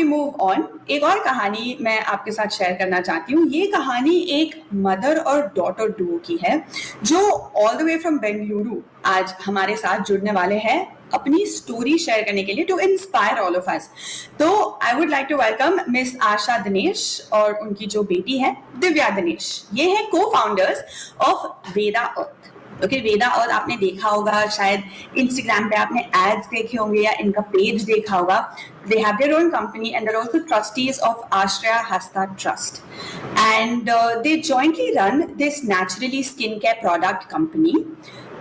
we move on, एक और कहानी मैं आपके साथ शेयर करना चाहती हूँ। ये कहानी एक मदर और डॉटर डुओ की है जो all the way from Bengaluru आज हमारे साथ जुड़ने वाले हैं अपनी स्टोरी शेयर करने के लिए to inspire all of us. तो I would like to welcome miss Asha Dinesh और उनकी जो बेटी है दिव्या दिनेश। ये है co-founders of Veda Earth. Okay, Veda Earth आपने देखा होगा, शायद इंस्टाग्राम पे आपने एड्स देखे होंगे या इनका पेज देखा होगा। They have their own company and they're also trustees of Asha Hasta Trust. And they jointly run this naturally skincare product company.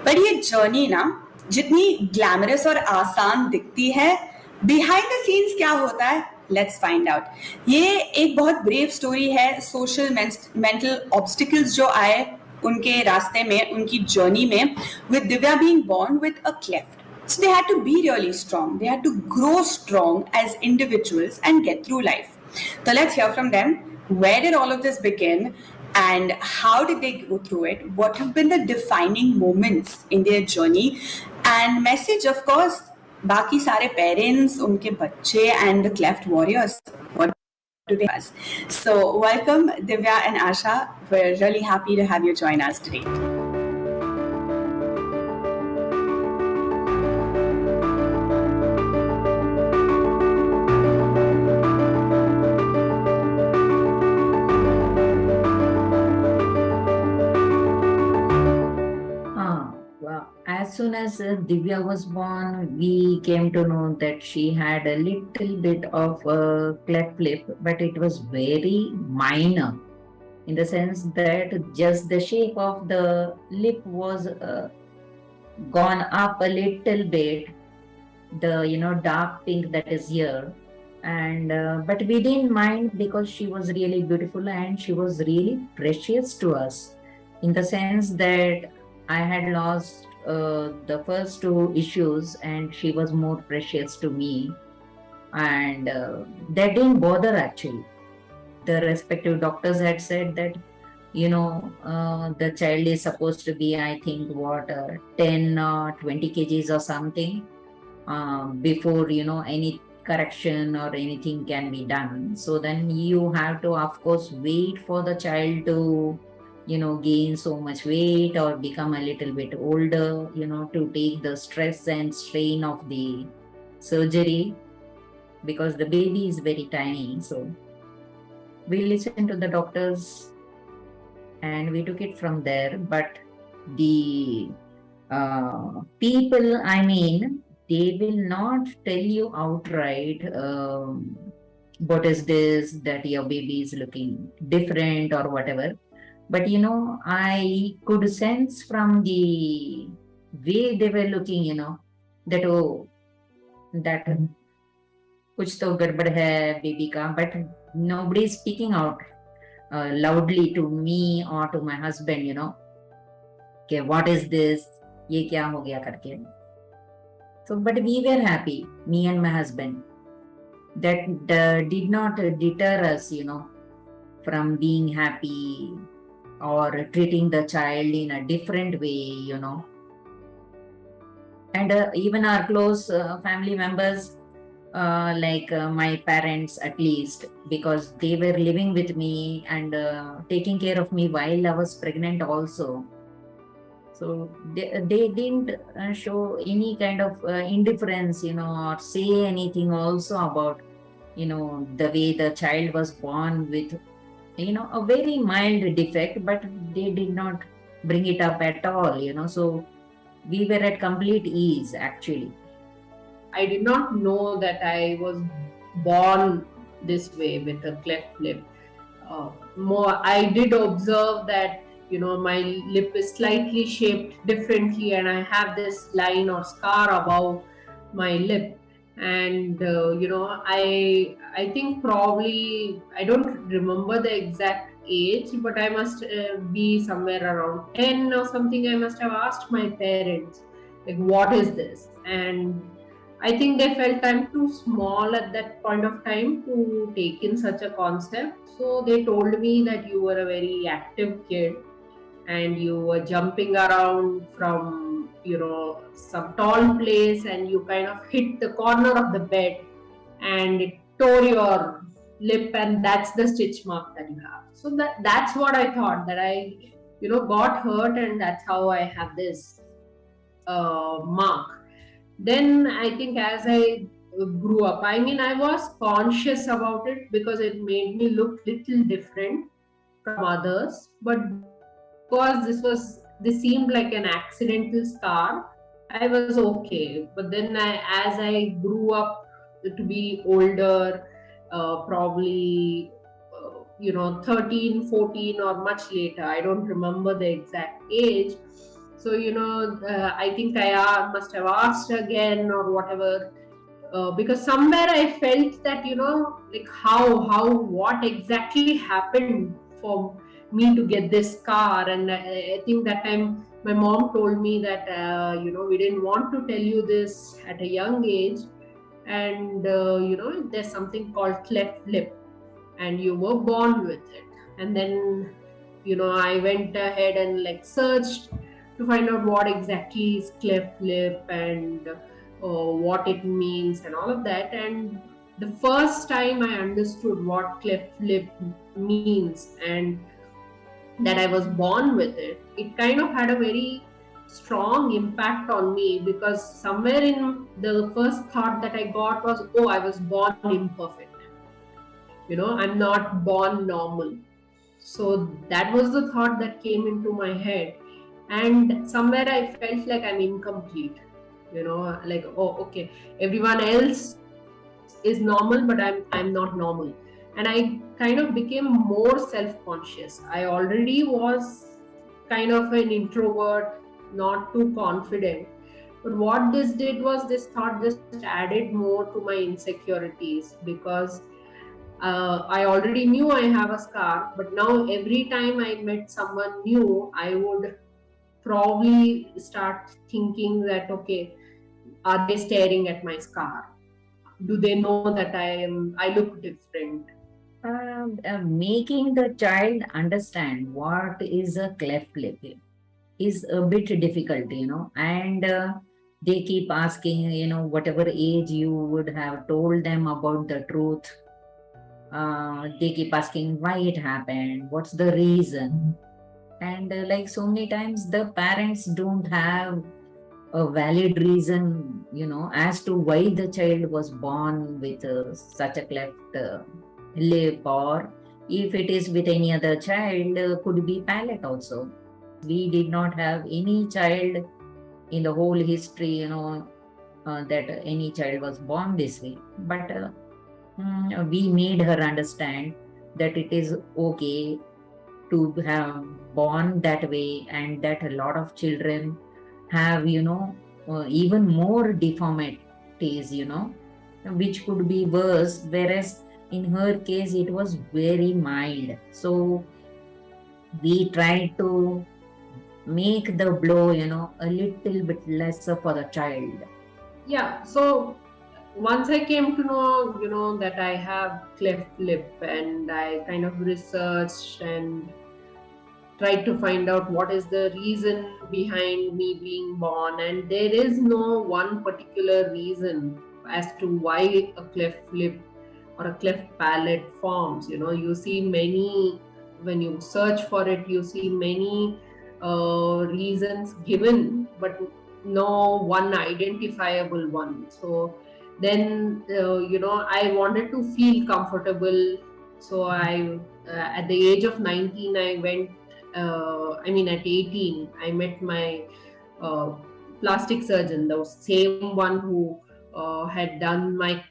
पर ये जर्नी ना जितनी ग्लैमरस और आसान दिखती है, बिहाइंड द सीन्स क्या होता है, लेट्स फाइंड आउट। ये एक बहुत ब्रेव स्टोरी है। सोशल मेंटल ऑब्स्टिकल्स जो आए उनके रास्ते में, उनकी जर्नी में, with Divya being born with a cleft. So they had to be really strong. They had to grow strong as individuals and get through life. So let's hear from them. Where did all of this begin and how did they go through it? What have been the defining moments in their journey? And message, of course, बाकी सारे parents, उनके बच्चे and the cleft warriors. What do they ask? So welcome Divya and Asha. We're really happy to have you join us today. As soon as Divya was born, we came to know that she had a little bit of a cleft lip, but it was very minor in the sense that just the shape of the lip was gone up a little bit, the dark pink that is here. And but we didn't mind because she was really beautiful and she was really precious to us in the sense that I had lost the first two issues and she was more precious to me, and that didn't bother actually. The respective doctors had said that the child is supposed to be, I think, 10 or 20 kgs or something before any correction or anything can be done. So then you have to, of course, wait for the child to gain so much weight or become a little bit older, to take the stress and strain of the surgery, because the baby is very tiny. So we listened to the doctors and we took it from there. But the people, they will not tell you outright what is this, that your baby is looking different or whatever. But I could sense from the way they were looking, that kuch to gadbad hai baby ka, but nobody is speaking out loudly to me or to my husband, okay, what is this, ye kya ho gaya karke. So, but we were happy, me and my husband. That did not deter us, from being happy or treating the child in a different way, And even our close family members, like my parents at least, because they were living with me and taking care of me while I was pregnant also. So they didn't show any kind of indifference, or say anything also about, the way the child was born with, a very mild defect, but they did not bring it up at all, So we were at complete ease actually. I did not know that I was born this way with a cleft lip. I did observe that my lip is slightly shaped differently and I have this line or scar above my lip, and I think probably, I don't remember the exact age, but I must be somewhere around 10 or something. I must have asked my parents, like, what is this? And I think they felt I'm too small at that point of time to take in such a concept. So they told me that you were a very active kid and you were jumping around from, some tall place and you kind of hit the corner of the bed and it tore your lip and that's the stitch mark that you have. So that's what I thought, that I got hurt and that's how I have this mark. Then I think as I grew up, I mean, I was conscious about it because it made me look little different from others, but because this seemed like an accidental scar, I was okay. But then as I grew up to be older, probably 13, 14 or much later, I don't remember the exact age. So I think I must have asked again or whatever, because somewhere I felt that like what exactly happened for me to get this scar. And I think that time my mom told me that we didn't want to tell you this at a young age, and there's something called cleft lip and you were born with it. And then I went ahead and like searched to find out what exactly is cleft lip and what it means and all of that. And the first time I understood what cleft lip means and that I was born with it, it kind of had a very strong impact on me, because somewhere in the first thought that I got was, oh, I was born imperfect. I'm not born normal. So that was the thought that came into my head. And somewhere I felt like I'm incomplete. Like, oh, okay, everyone else is normal, but I'm not normal. And I kind of became more self-conscious. I already was kind of an introvert, not too confident. But what this did was, this thought just added more to my insecurities, because I already knew I have a scar, but now every time I met someone new, I would probably start thinking that, okay, are they staring at my scar? Do they know that I look different? Making the child understand what is a cleft lip is a bit difficult, and they keep asking, whatever age you would have told them about the truth. They keep asking why it happened, what's the reason. And like so many times, the parents don't have a valid reason, as to why the child was born with such a cleft lip, or if it is with any other child, could be palate also. We did not have any child in the whole history, that any child was born this way. But we made her understand that it is okay to have born that way, and that a lot of children have even more deformities, which could be worse, whereas in her case it was very mild. So we tried to make the blow a little bit lesser for the child. Yeah, so once I came to know that I have cleft lip, and I kind of researched and tried to find out what is the reason behind me being born, and there is no one particular reason as to why a cleft lip or a cleft palate forms. You see many, when you search for it, you see many reasons given, but no one identifiable one. So then I wanted to feel comfortable. So I at the age of 19 I went at 18 I met my plastic surgeon, the same one who had done my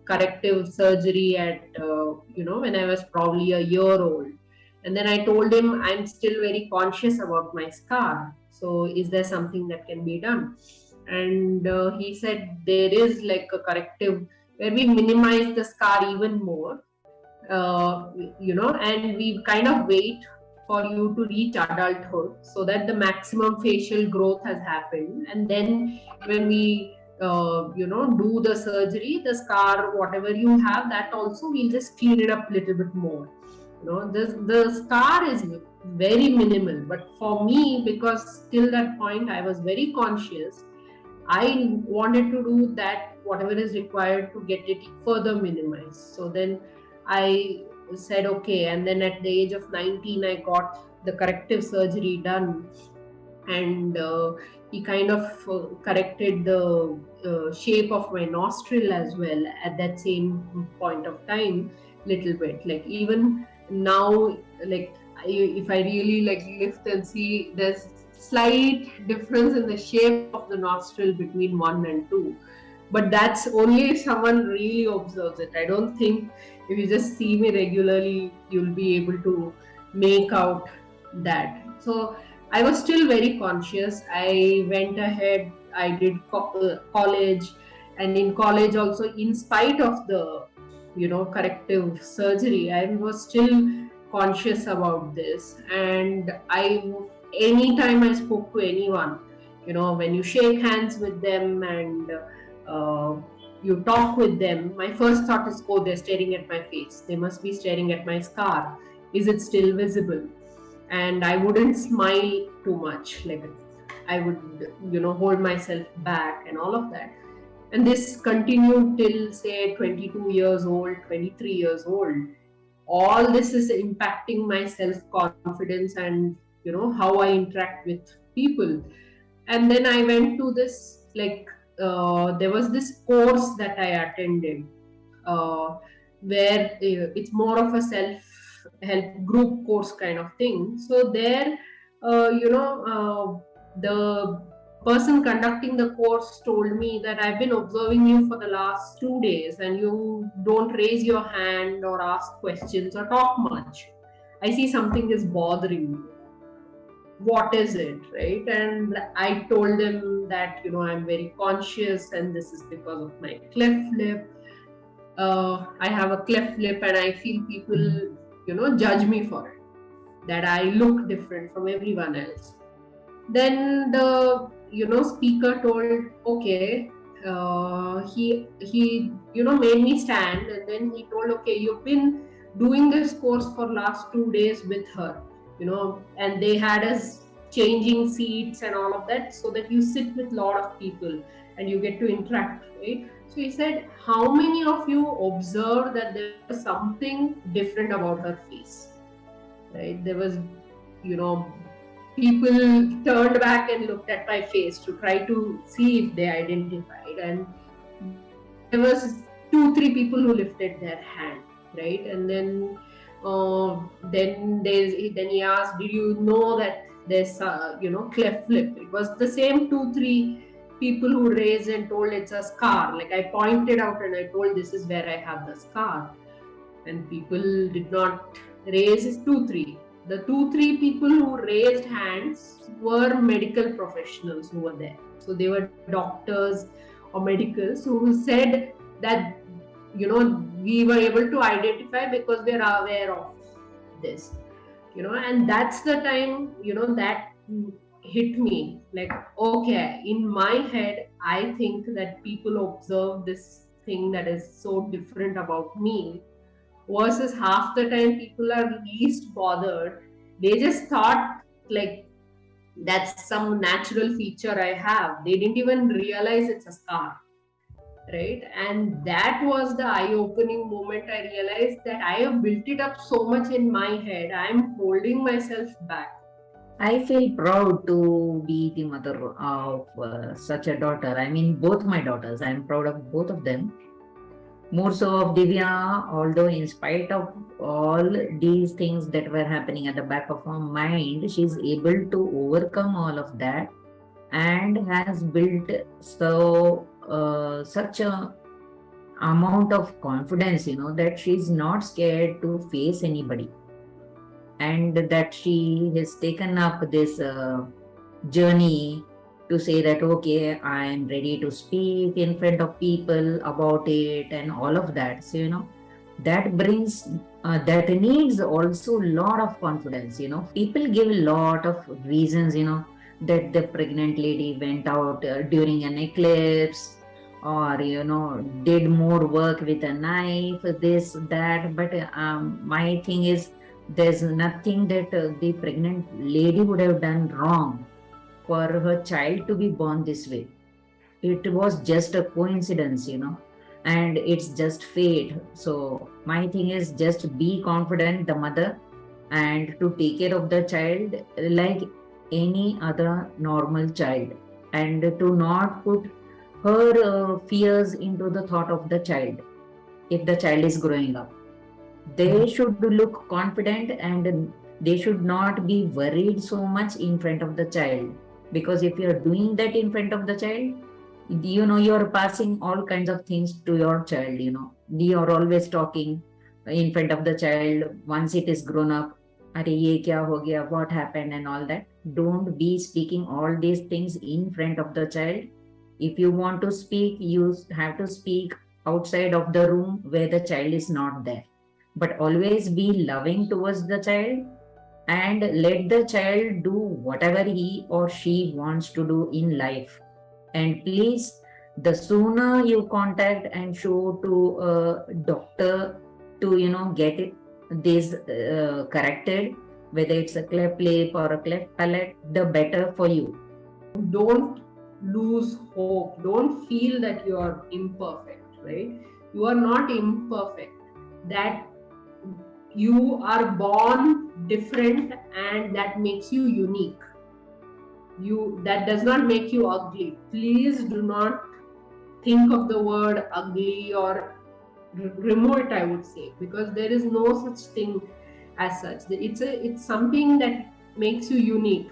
corrective surgery at when I was probably a year old. And then I told him, I'm still very conscious about my scar, so is there something that can be done? And he said there is like a corrective where we minimize the scar even more, and we kind of wait for you to reach adulthood so that the maximum facial growth has happened. And then when we do the surgery, the scar, whatever you have, that also we'll just clean it up a little bit more. The scar is very minimal, but for me, because till that point I was very conscious, I wanted to do that, whatever is required to get it further minimized. So then I said okay, and then at the age of 19 I got the corrective surgery done, and he kind of corrected the shape of my nostril as well at that same point of time, little bit. Like even now, like if I really like lift and see, there's slight difference in the shape of the nostril between 1 and 2, but that's only if someone really observes it. I don't think if you just see me regularly you'll be able to make out that. So I was still very conscious. I went ahead, I did college, and in college also, in spite of the corrective surgery, I was still conscious about this. And anytime I spoke to anyone, when you shake hands with them and uh, you talk with them, my first thought is, oh, they're staring at my face, they must be staring at my scar, is it still visible? And I wouldn't smile too much, like I would hold myself back and all of that. And this continued till say 22 years old, 23 years old. All this is impacting my self confidence and how I interact with people. And then I went to this, like there was this course that I attended, uh, where it's more of a self help group course kind of thing. So there, the person conducting the course told me that I've been observing you for the last 2 days and you don't raise your hand or ask questions or talk much. I see something is bothering you. What is it, right? And I told them that I'm very conscious and this is because of my cleft lip. I have a cleft lip and I feel people judge me for it, that I look different from everyone else. Then the speaker told, okay, he made me stand, and then he told, okay, you've been doing this course for last 2 days with her, and they had us changing seats and all of that, so that you sit with a lot of people and you get to interact, right? So he said, how many of you observed that there was something different about her face, right? There was, people turned back and looked at my face to try to see if they identified, and there was 2-3 people who lifted their hand, right? And then he asked, did you know that there's cleft lip? It was the same 2-3 people who raised and told it's a scar. Like I pointed out and I told, this is where I have the scar, and people did not raise 2-3. The 2-3 people who raised hands were medical professionals who were there. So they were doctors or medicals who said that we were able to identify because we are aware of this, and that's the time that hit me, like, okay, in my head I think that people observe this thing that is so different about me, versus half the time people are least bothered. They just thought like that's some natural feature I have. They didn't even realize it's a scar, right? And that was the eye-opening moment. I realized that I have built it up so much in my head, I'm holding myself back. I feel proud to be the mother of such a daughter. I mean, both my daughters, I'm proud of both of them. More so of Divya, although in spite of all these things that were happening at the back of her mind, she's able to overcome all of that and has built such a amount of confidence, that she's not scared to face anybody, and that she has taken up this journey to say that, okay, I am ready to speak in front of people about it and all of that. So, that brings, that needs also a lot of confidence. People give a lot of reasons, that the pregnant lady went out during an eclipse, or, did more work with a knife, this, that. But my thing is, there's nothing that the pregnant lady would have done wrong for her child to be born this way. it was just a coincidence, and it's just fate. So my thing is just be confident, the mother, and to take care of the child like any other normal child, and to not put her fears into the thought of the child. If the child is growing up, they should look confident, and they should not be worried so much in front of the child, because if you're doing that in front of the child, you're passing all kinds of things to your child. You're always talking in front of the child. Once it is grown up, "Arey, ye kya ho gaya, what happened," and all that. Don't be speaking all these things in front of the child. If you want to speak, you have to speak outside of the room where the child is not there, but always be loving towards the child, and let the child do whatever he or she wants to do in life. And please, the sooner you contact and show to a doctor to get this corrected, whether it's a cleft lip or a cleft palate, the better for you. Don't lose hope. Don't feel that you are imperfect, right? You are not imperfect. That you are born different, and that makes you unique. That does not make you ugly. Please do not think of the word ugly or remove it, I would say, because there is no such thing as such. It's something that makes you unique.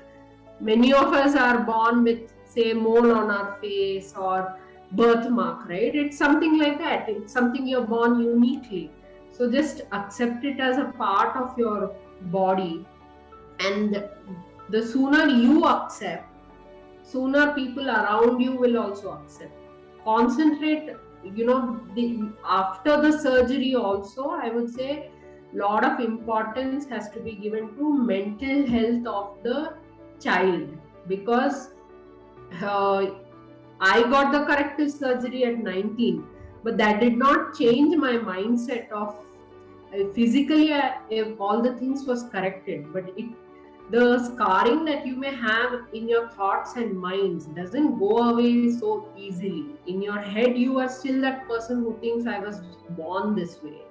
Many of us are born with, say, mole on our face or birthmark, right? It's something like that. It's something you're born uniquely. So just accept it as a part of your body, and the sooner you accept, sooner people around you will also accept. Concentrate, after the surgery also, I would say lot of importance has to be given to mental health of the child, because I got the corrective surgery at 19, but that did not change my mindset of physically if all the things was corrected, but the scarring that you may have in your thoughts and minds doesn't go away so easily. In your head, you are still that person who thinks I was born this way,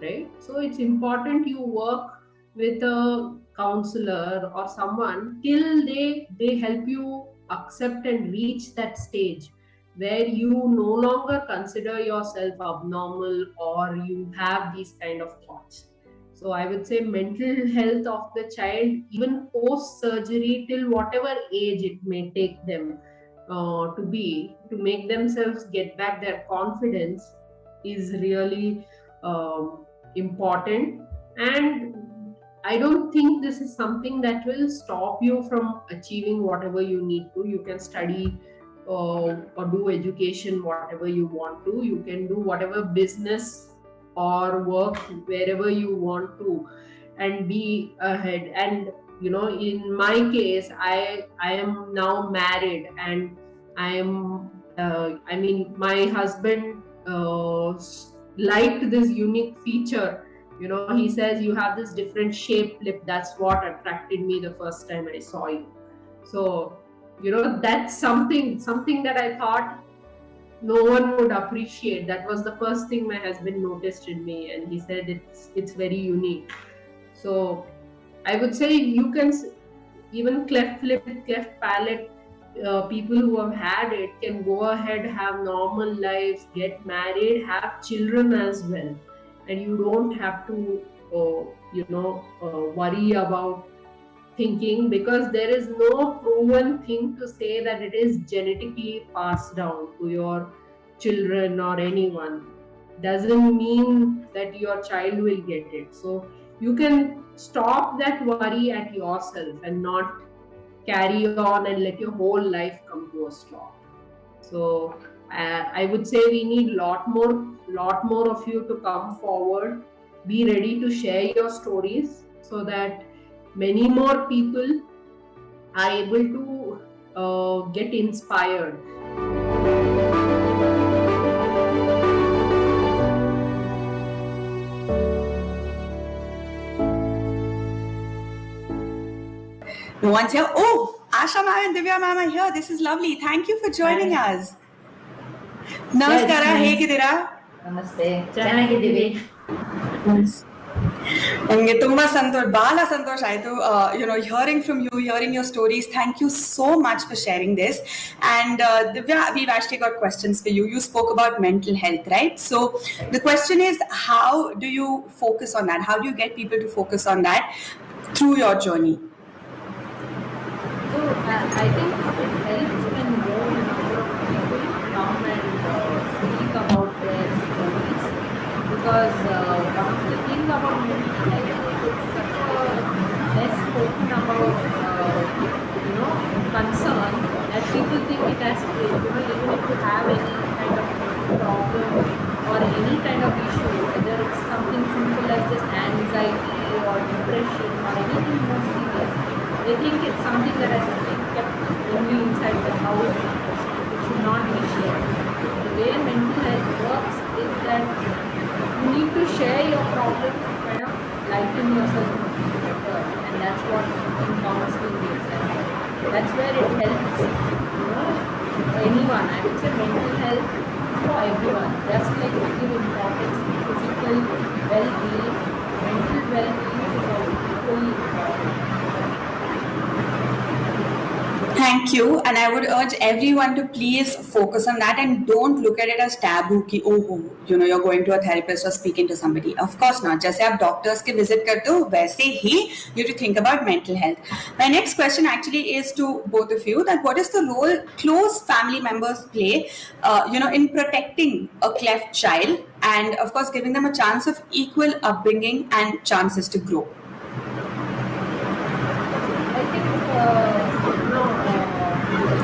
right? So it's important you work with a counselor or someone till they help you accept and reach that stage where you no longer consider yourself abnormal or you have these kind of thoughts. So I would say mental health of the child, even post surgery, till whatever age it may take them to make themselves get back their confidence, is really important. And I don't think this is something that will stop you from achieving whatever you need to. You can study or do education, whatever you want to. You can do whatever business or work wherever you want to, and be ahead. And in my case, I am now married, and I am my husband liked this unique feature. He says, you have this different shaped lip. That's what attracted me the first time I saw you. So that's something that I thought no one would appreciate. That was the first thing my husband noticed in me, and he said it's very unique. So I would say you can even cleft lip, cleft palate, people who have had it can go ahead, have normal lives, get married, have children as well, and you don't have to worry about thinking, because there is no proven thing to say that it is genetically passed down to your children or anyone. Doesn't mean that your child will get it. So you can stop that worry at yourself and not carry on and let your whole life come to a stop. So I would say we need lot more of you to come forward. Be ready to share your stories so that many more people are able to get inspired. No one's here. Oh, Asha ma'am and Divya ma'am are here. This is lovely. Thank you for joining us. ನಮಸ್ಕಾರ, Yes, ಹೇಗಿದ್ದೀರಾ? ನಮಸ್ತೆ, ಚೆನ್ನಾಗಿದ್ದೀವಿ. ನನಗೆ ತುಂಬಾ ಬಹಳ ಸಂತೋಷ ಆಯ್ತು hearing from you, hearing your stories. Thank you so much for sharing this. And Divya, we've actually got questions for you. You spoke about mental health, right? So the question is, how do you focus on that? How do you get people to focus on that through your journey? So I think it helps when more number of people come and speak about their stories, because one of the things about mental health is it's such a less spoken about concern that people think it has even if you have any kind of problem or any kind of issue, whether it's something simple as just anxiety or depression or anything more serious, they think it's something that has to be kept only inside the house. It should not be shared. The way mental health works is that you need to share your problems to kind of lighten yourself better, and that's what counseling is. And that's where it helps, anyone. I would say mental health for everyone. Just like we give importance to physical well-being, mental well-being is also equally important. Thank you, and I would urge everyone to please focus on that and don't look at it as taboo ki you're going to a therapist or speaking to somebody. Of course not. जैसे आप doctors के visit करते हो वैसे ही you have to think about mental health. My next question actually is to both of you, that what is the role close family members play in protecting a cleft child and of course giving them a chance of equal upbringing and chances to grow? I think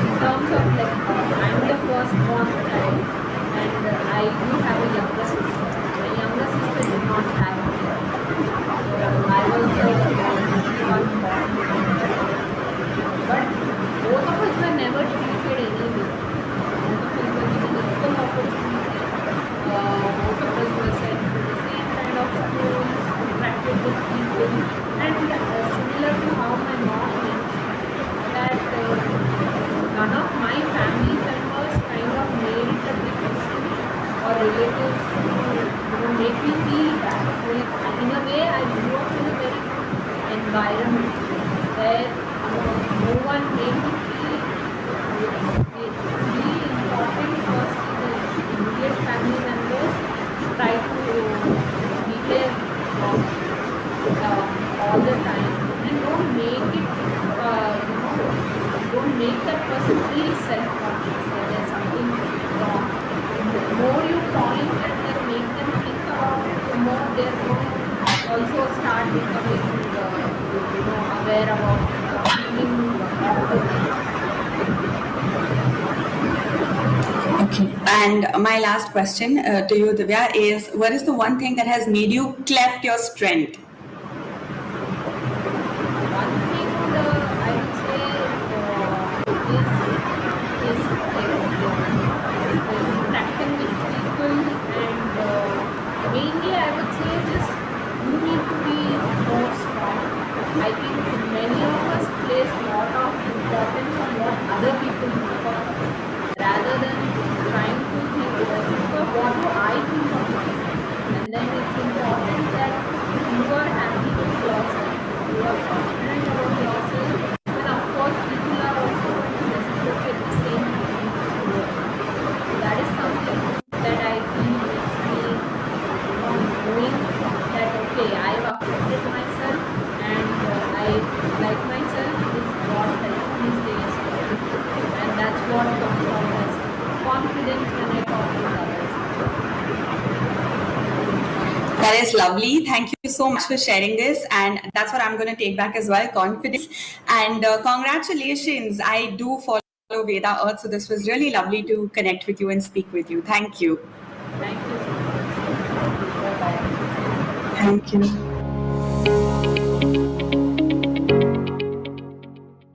in terms of I'm the first born child, and I do have a younger sister. My younger sister did not have a child. I was the only one born. But both of us were never treated anyway. Both of us were given equal opportunity. Both of us were sent to the same kind of schools, interacted with people, and similar to how my mom mentioned that none of my family members kind of made it a big issue or relatives to make me feel bad. So in a way, I grew up in a very good environment where no one made me feel it's really important first the immediate family members try to be there all the time and don't make it don't make that person feel self-conscious that there's something wrong. The more you point and then make them think about it, the more they're going to also start becoming aware about feeling Okay. And my last question to you, Divya, is what is the one thing that has made you cleft your strength? One thing I would say is interacting with people, and mainly I would say just you need to be more strong. I think many of us place a lot of importance on what other people do for us rather than trying to think what do I think of myself. And then it's important that you are happy with yourself, you are confident about yourself, and of course people are also going to reciprocate the same feelings towards you. So that is something that I feel makes me knowing that okay, I've accepted myself and I like myself is what helps me stay strong. And that's what comes out as confidence when I talk with others. That is lovely. Thank you so much for sharing this. And that's what I'm going to take back as well, confidence. And congratulations. I do follow Veda Earth. So this was really lovely to connect with you and speak with you. Thank you. Thank you so much. Bye-bye. Thank you.